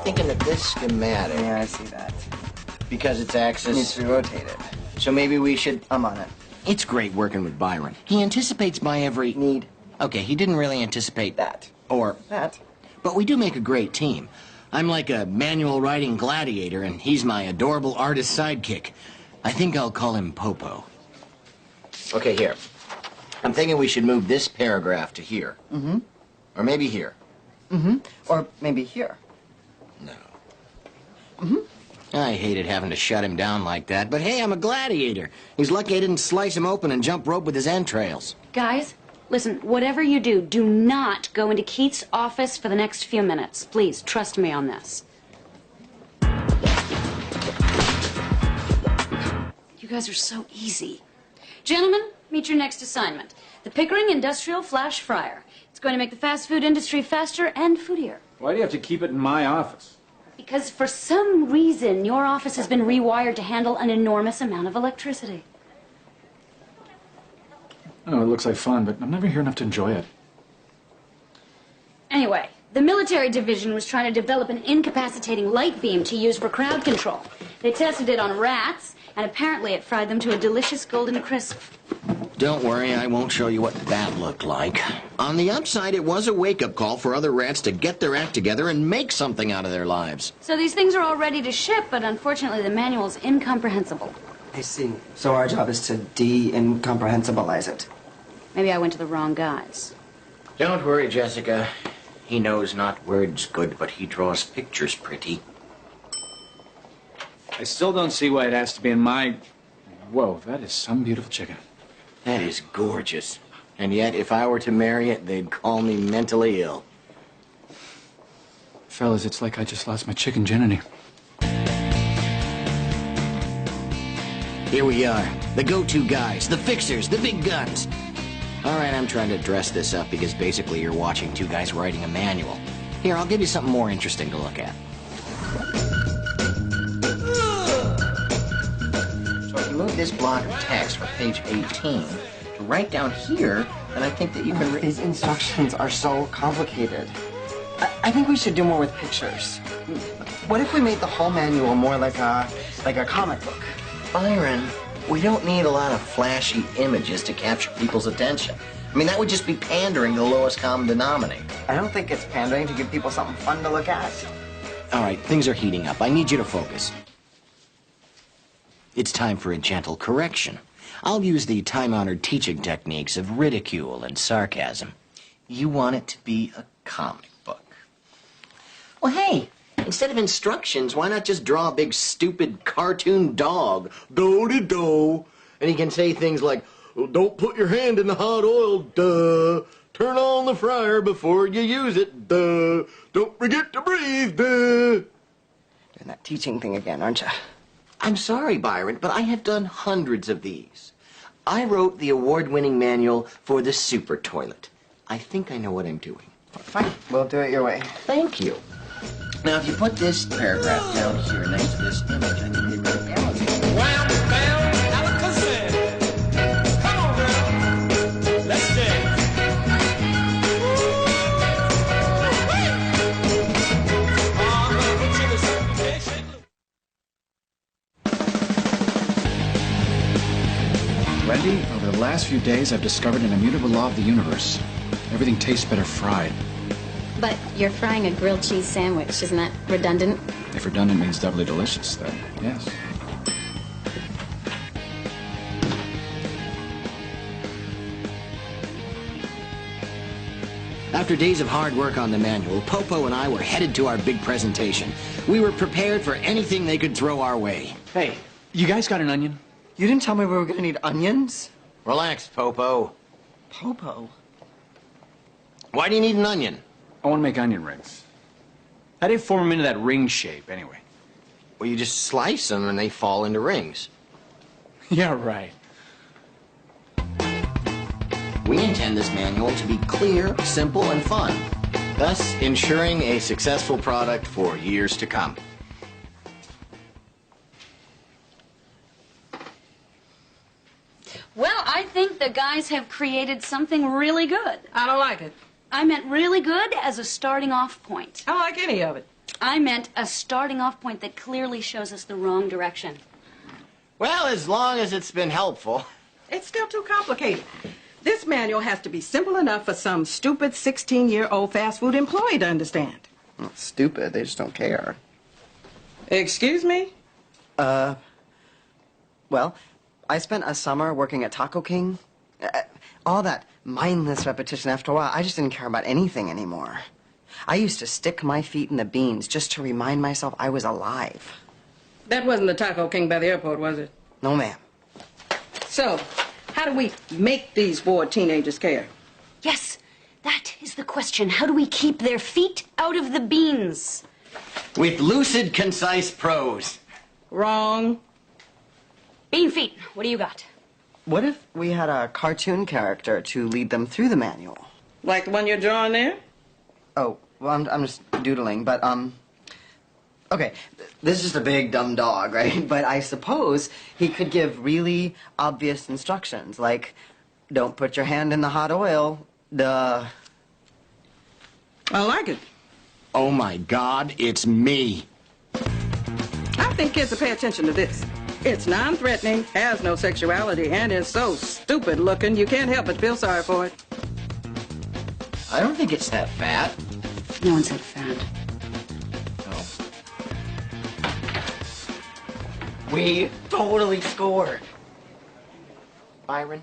thinking that this schematic... Yeah, I see that. Because its axis... Needs to be rotated. So maybe we should... I'm on it. It's great working with Byron. He anticipates my every... Need. Okay, he didn't really anticipate... That. Or... That. But we do make a great team. I'm like a manual writing gladiator, and he's my adorable artist sidekick. I think I'll call him Popo. Okay, here. I'm thinking we should move this paragraph to here. Mm-hmm. Or maybe here. Mm-hmm. Or maybe here. No. Mm-hmm. I hated having to shut him down like that, but hey, I'm a gladiator. He's lucky I didn't slice him open and jump rope with his entrails. Guys, listen, whatever you do, do not go into Keith's office for the next few minutes. Please, trust me on this. You guys are so easy. Gentlemen, meet your next assignment. The Pickering Industrial Flash Fryer. It's going to make the fast food industry faster and foodier. Why do you have to keep it in my office? Because for some reason, your office has been rewired to handle an enormous amount of electricity. Oh, it looks like fun, but I'm never here enough to enjoy it. Anyway, the military division was trying to develop an incapacitating light beam to use for crowd control. They tested it on rats, and apparently it fried them to a delicious golden crisp. Don't worry, I won't show you what that looked like. On the upside, it was a wake-up call for other rats to get their act together and make something out of their lives. So these things are all ready to ship, but unfortunately the manual's incomprehensible. I see. So our job is to de-incomprehensibilize it. Maybe I went to the wrong guys. Don't worry, Jessica. He knows not words good, but he draws pictures pretty. I still don't see why it has to be in my... Whoa, that is some beautiful chicken. That is gorgeous. And yet, if I were to marry it, they'd call me mentally ill. Fellas, it's like I just lost my chicken virginity. Here we are. The go-to guys, the fixers, the big guns. All right, I'm trying to dress this up because basically you're watching two guys writing a manual. Here, I'll give you something more interesting to look at. So if you move this block of text from page 18 to right down here, then I think that you can... These instructions are so complicated. I think we should do more with pictures. What if we made the whole manual more like a comic book? Byron, we don't need a lot of flashy images to capture people's attention. I mean, that would just be pandering to the lowest common denominator. I don't think it's pandering to give people something fun to look at. All right, things are heating up. I need you to focus. It's time for a gentle correction. I'll use the time-honored teaching techniques of ridicule and sarcasm. You want it to be a comic book. Well, hey, instead of instructions, why not just draw a big, stupid cartoon dog? Do-de-do. And he can say things like, oh, don't put your hand in the hot oil, duh. Turn on the fryer before you use it, duh. Don't forget to breathe, duh. Doing that teaching thing again, aren't you? I'm sorry, Byron, but I have done hundreds of these. I wrote the award-winning manual for the super toilet. I think I know what I'm doing. Fine, we'll do it your way. Thank you. Now, if you put this paragraph down here next to this image, I think it really balances. Wham, bam, alakazam. Come on, girl. Let's dance. Wendy, over the last few days, I've discovered an immutable law of the universe. Everything tastes better fried. But you're frying a grilled cheese sandwich. Isn't that redundant? If redundant means doubly delicious, then yes. After days of hard work on the manual, Popo and I were headed to our big presentation. We were prepared for anything they could throw our way. Hey, you guys got an onion? You didn't tell me we were going to need onions? Relax, Popo. Popo? Why do you need an onion? I want to make onion rings. How do you form them into that ring shape, anyway? Well, you just slice them and they fall into rings. Yeah, right. We intend this manual to be clear, simple, and fun, thus ensuring a successful product for years to come. Well, I think the guys have created something really good. I don't like it. I meant really good as a starting off point. I don't like any of it. I meant a starting off point that clearly shows us the wrong direction. Well, as long as it's been helpful. It's still too complicated. This manual has to be simple enough for some stupid 16-year-old fast food employee to understand. Well, stupid. They just don't care. Excuse me? Well, I spent a summer working at Taco King. All that mindless repetition, after a while, I just didn't care about anything anymore. I used to stick my feet in the beans just to remind myself I was alive. That wasn't the Taco King by the airport, was it? No, ma'am. So, how do we make these bored teenagers care? Yes, that is the question. How do we keep their feet out of the beans? With lucid, concise prose. Wrong. Bean feet, what do you got? What if we had a cartoon character to lead them through the manual? Like the one you're drawing there? Oh, well, I'm just doodling, but, okay, this is just a big, dumb dog, right? But I suppose he could give really obvious instructions, like, don't put your hand in the hot oil, duh. I like it. Oh, my God, it's me. I think kids will pay attention to this. It's non-threatening, has no sexuality, and is so stupid looking you can't help but feel sorry for it. I don't think it's that fat. No one said fat. Oh. We totally scored. Byron,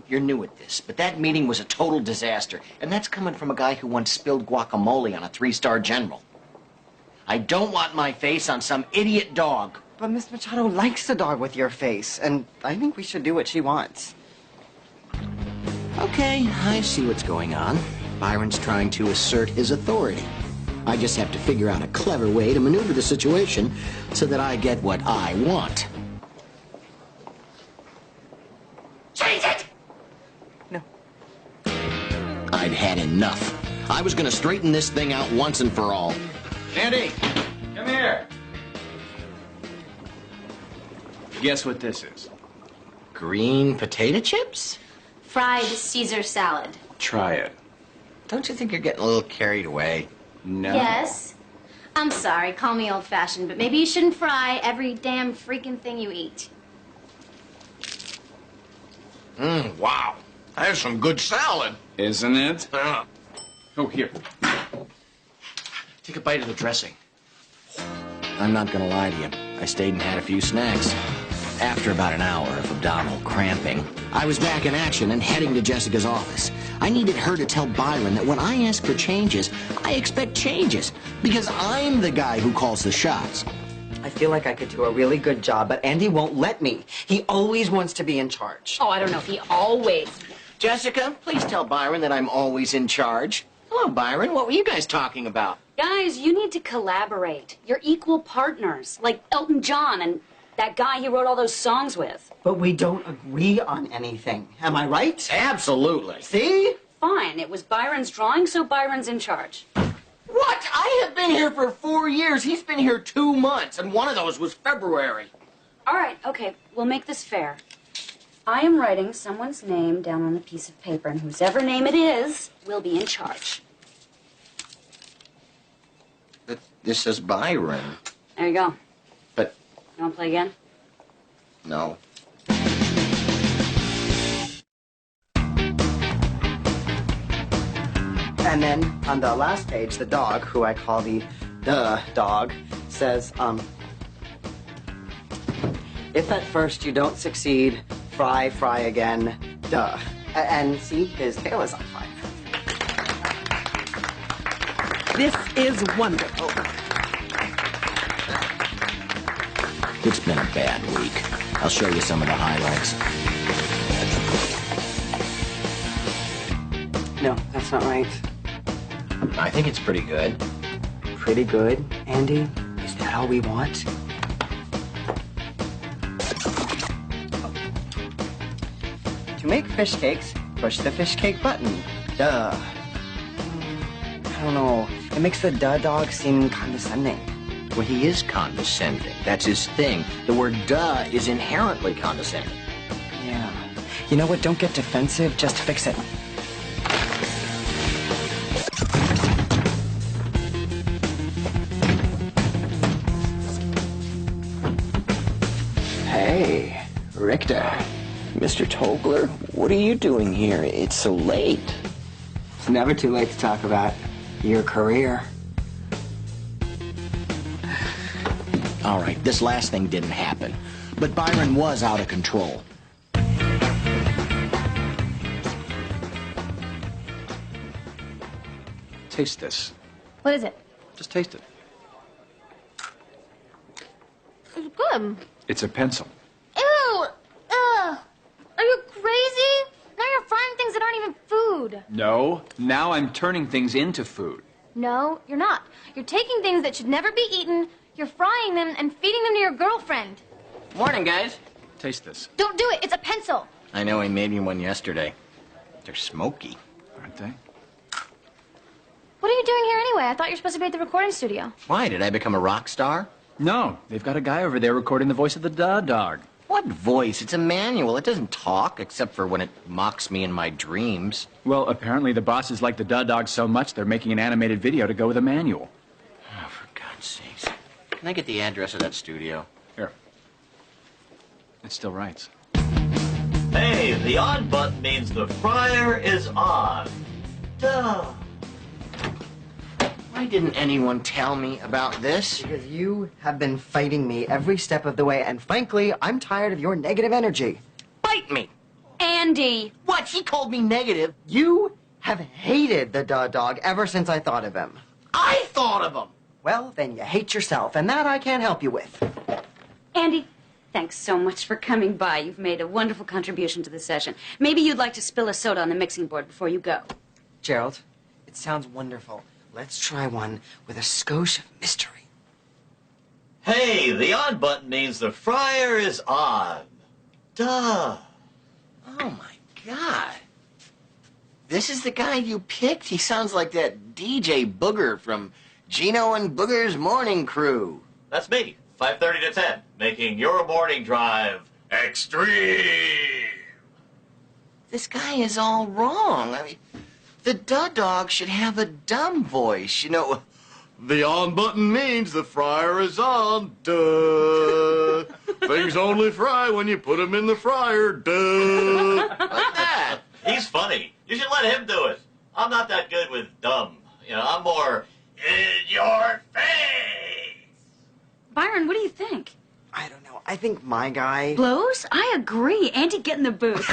you're new at this, but that meeting was a total disaster. And that's coming from a guy who once spilled guacamole on a 3-star general. I don't want my face on some idiot dog. But Miss Machado likes the dog with your face, and I think we should do what she wants. Okay, I see what's going on. Byron's trying to assert his authority. I just have to figure out a clever way to maneuver the situation so that I get what I want. Change it! No. I'd had enough. I was gonna straighten this thing out once and for all. Andy, come here. Guess what this is? Green potato chips? Fried Caesar salad. Try it. Don't you think you're getting a little carried away? No. Yes. I'm sorry, call me old-fashioned, but maybe you shouldn't fry every damn freaking thing you eat. Wow. That's some good salad. Isn't it? Oh, here. Take a bite of the dressing. I'm not gonna lie to you. I stayed and had a few snacks. After about an hour of abdominal cramping, I was back in action and heading to Jessica's office. I needed her to tell Byron that when I ask for changes, I expect changes, because I'm the guy who calls the shots. I feel like I could do a really good job, but Andy won't let me. He always wants to be in charge. Oh, I don't know if he always... Jessica, please tell Byron that I'm always in charge. Hello, Byron. What were you guys talking about? Guys, you need to collaborate. You're equal partners, like Elton John and that guy he wrote all those songs with. But we don't agree on anything. Am I right? Absolutely. See? Fine, it was Byron's drawing, so Byron's in charge. What? I have been here for 4 years. He's been here 2 months, and one of those was February. All right, okay, we'll make this fair. I am writing someone's name down on a piece of paper, and whosever name it is will be in charge. But this says Byron. There you go. But You want to play again? no. And then on the last page, the dog, who I call the dog, says, if at first you don't succeed, fry again, duh. And see, his tail is on fire. This is wonderful. It's been a bad week. I'll show you some of the highlights. No, that's not right. I think it's pretty good. Pretty good, Andy? Is that all we want? To make fish cakes, push the fish cake button. Duh. I don't know. It makes the duh dog seem condescending. Well, he is condescending. That's his thing. The word duh is inherently condescending. Yeah. You know what? Don't get defensive. Just fix it. Richter. Mr. Tobler, what are you doing here? It's so late. It's never too late to talk about your career. All right, this last thing didn't happen. But Byron was out of control. Taste this. What is it? Just taste it. It's good. It's a pencil. Ew! Ugh! Are you crazy? Now you're frying things that aren't even food. No, now I'm turning things into food. No, you're not. You're taking things that should never be eaten, you're frying them and feeding them to your girlfriend. Morning, guys. Taste this. Don't do it. It's a pencil. I know he made me one yesterday. They're smoky. Aren't they? What are you doing here anyway? I thought you were supposed to be at the recording studio. Why, did I become a rock star? No, they've got a guy over there recording the voice of the dog. What voice? It's a manual. It doesn't talk, except for when it mocks me in my dreams. Well, apparently the bosses like the dog so much they're making an animated video to go with a manual. Oh, for God's sakes. Can I get the address of that studio? Here. It still writes. Hey, the on button means the fryer is on. Duh. Why didn't anyone tell me about this? Because you have been fighting me every step of the way, and frankly, I'm tired of your negative energy. Bite me! Andy! What? She called me negative. You have hated the dog ever since I thought of him. I thought of him! Well, then you hate yourself, and that I can't help you with. Andy, thanks so much for coming by. You've made a wonderful contribution to the session. Maybe you'd like to spill a soda on the mixing board before you go. Gerald, it sounds wonderful. Let's try one with a skosh of mystery. Hey, the on button means the fryer is on. Duh. Oh, my God. This is the guy you picked? He sounds like that DJ Booger from Gino and Booger's Morning Crew. That's me, 5:30 to 10, making your morning drive extreme. This guy is all wrong. I mean, the dog should have a dumb voice, you know. The on button means the fryer is on. Duh. Things only fry when you put them in the fryer. Duh. Like that. He's funny. You should let him do it. I'm not that good with dumb. You know, I'm more in your face. Byron, what do you think? I don't know. I think my guy... Blows? I agree. Andy, get in the booth.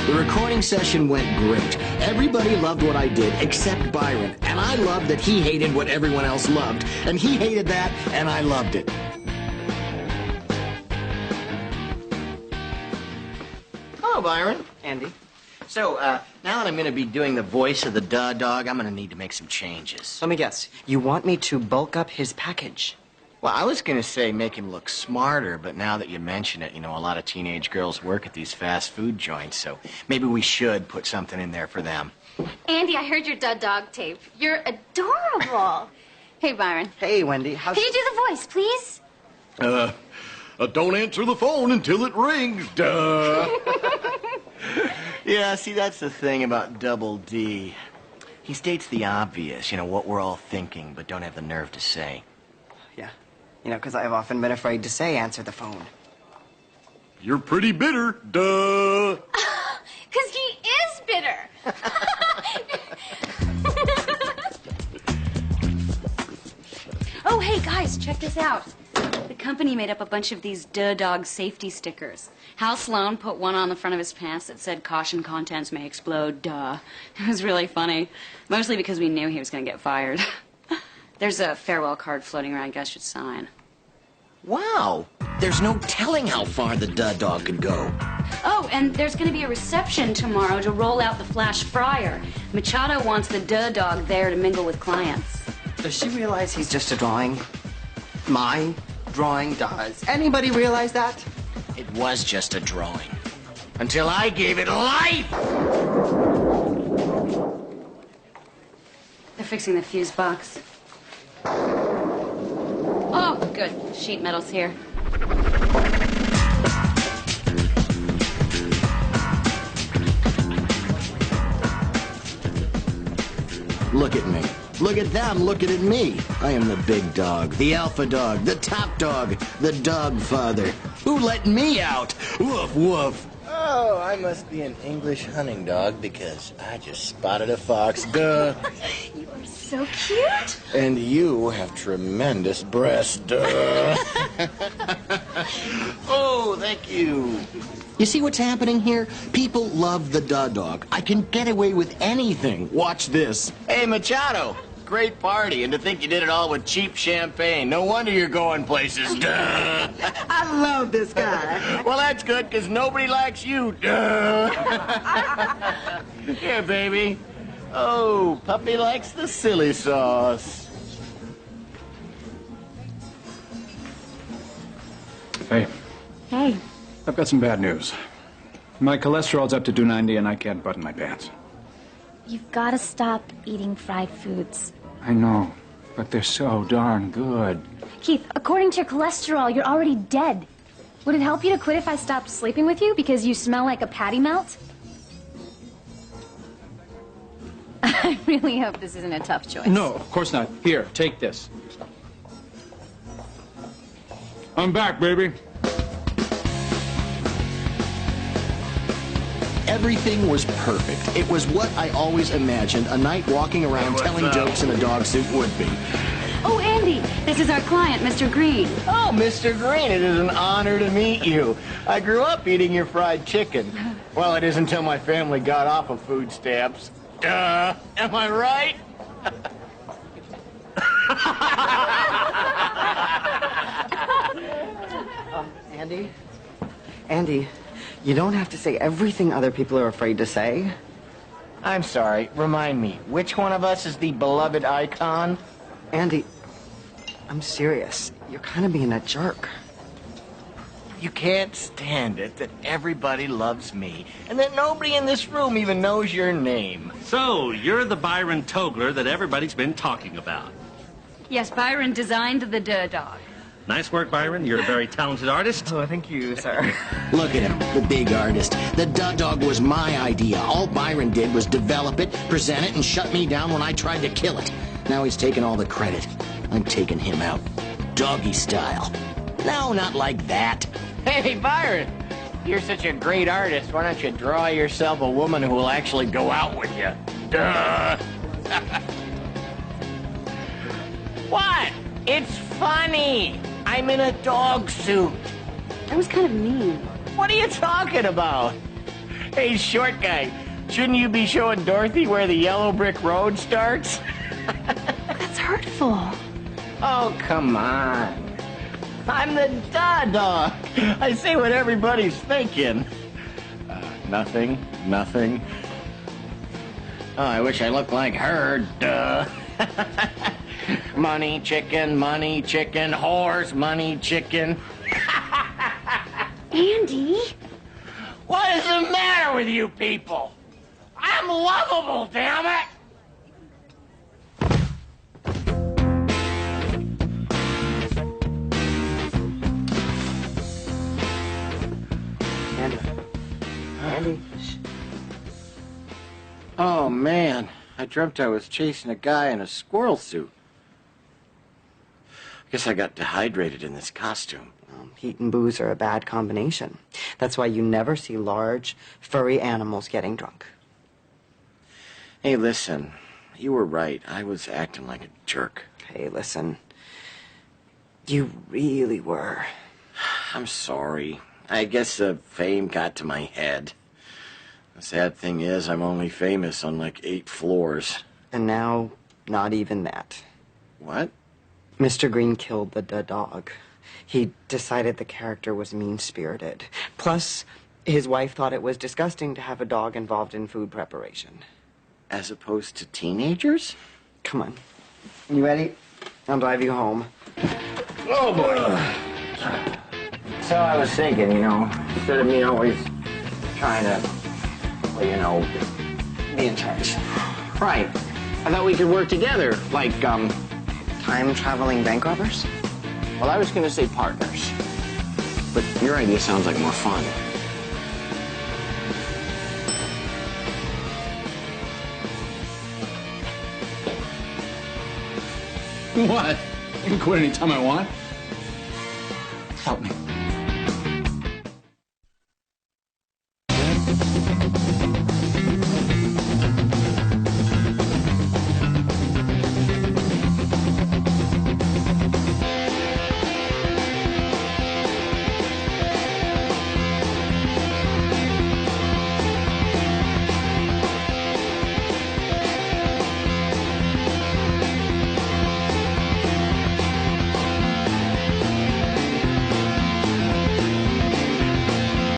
The recording session went great. Everybody loved what I did except Byron. And I loved that he hated what everyone else loved. And he hated that, and I loved it. Hello, Byron. Andy? So, now that I'm going to be doing the voice of the dog, I'm going to need to make some changes. Let me guess. You want me to bulk up his package? Well, I was going to say make him look smarter, but now that you mention it, you know, a lot of teenage girls work at these fast food joints, so maybe we should put something in there for them. Andy, I heard your dog tape. You're adorable. Hey, Byron. Hey, Wendy. How's... Can you do the voice, please? Don't answer the phone until it rings. Duh. Yeah, see, that's the thing about Double D. He states the obvious, you know, what we're all thinking, but don't have the nerve to say. Yeah. You know, because I've often been afraid to say answer the phone. You're pretty bitter. Duh. Because he is bitter. Oh, hey, guys, check this out. The company made up a bunch of these dog safety stickers. Hal Sloan put one on the front of his pants that said, "Caution, contents may explode, duh." It was really funny, mostly because we knew he was going to get fired. There's a farewell card floating around, guys should sign. Wow. There's no telling how far the dog could go. Oh, and there's going to be a reception tomorrow to roll out the flash fryer. Machado wants the dog there to mingle with clients. Does she realize he's just a drawing? My drawing does. Anybody realize that? It was just a drawing. Until I gave it life! They're fixing the fuse box. Oh, good. Sheet metal's here. Look at me. Look at them looking at me. I am the big dog, the alpha dog, the top dog, the dog father. Who let me out? Woof, woof. Oh, I must be an English hunting dog because I just spotted a fox. Duh. You are so cute. And you have tremendous breasts. Duh. Oh, thank you. You see what's happening here? People love the duh dog. I can get away with anything. Watch this. Hey, Machado. Great party, and to think you did it all with cheap champagne. No wonder you're going places. Duh. I love this guy. Well, that's good, because nobody likes you. Duh. Here, baby. Oh, puppy likes the silly sauce. Hey, Hey, I've got some bad news. My cholesterol's up to 290 and I can't button my pants. You've got to stop eating fried foods. I know, but they're so darn good. Keith, according to your cholesterol, you're already dead. Would it help you to quit if I stopped sleeping with you because you smell like a patty melt? I really hope this isn't a tough choice. No, of course not. Here, take this. I'm back, baby. Everything was perfect. It was what I always imagined a night walking around telling jokes in a dog suit would be. oh, Andy, this is our client, Mr. Green. Oh, Mr. Green, it is an honor to meet you. I grew up eating your fried chicken. Well, it is until my family got off of food stamps. Duh. Am I right? Andy? Andy, you don't have to say everything other people are afraid to say. I'm sorry. Remind me, which one of us is the beloved icon? Andy, I'm serious. You're kind of being a jerk. You can't stand it that everybody loves me and that nobody in this room even knows your name. So, you're the Byron Togler that everybody's been talking about. Yes, Byron designed the duh dog. Nice work, Byron. You're a very talented artist. Oh, thank you, sir. Look at him, the big artist. The duh dog was my idea. All Byron did was develop it, present it, and shut me down when I tried to kill it. Now he's taking all the credit. I'm taking him out. Doggy style. No, not like that. Hey, Byron, you're such a great artist. Why don't you draw yourself a woman who will actually go out with you? Duh. What? It's funny. I'm in a dog suit. That was kind of mean. What are you talking about? Hey, short guy, shouldn't you be showing Dorothy where the yellow brick road starts? That's hurtful. Oh, come on. I'm the duh dog. I say what everybody's thinking. Nothing. Oh, I wish I looked like her. Duh. Money, chicken, horse, money, chicken. Andy? What is the matter with you people? I'm lovable, damn it! Andy. Oh, man. I dreamt I was chasing a guy in a squirrel suit. I guess I got dehydrated in this costume. Heat and booze are a bad combination. That's why you never see large, furry animals getting drunk. Hey, listen. You were right. I was acting like a jerk. Hey, listen. You really were. I'm sorry. I guess the fame got to my head. The sad thing is, I'm only famous on like 8 floors. And now, not even that. What? Mr. Green killed the dog. He decided the character was mean-spirited. Plus, his wife thought it was disgusting to have a dog involved in food preparation. As opposed to teenagers? Come on. You ready? I'll drive you home. Oh, boy. So I was thinking, instead of me always trying to, Be in charge. right. I thought we could work together, like, Time-traveling bank robbers? well, I was going to say partners. But your idea sounds like more fun. What? I can quit anytime I want.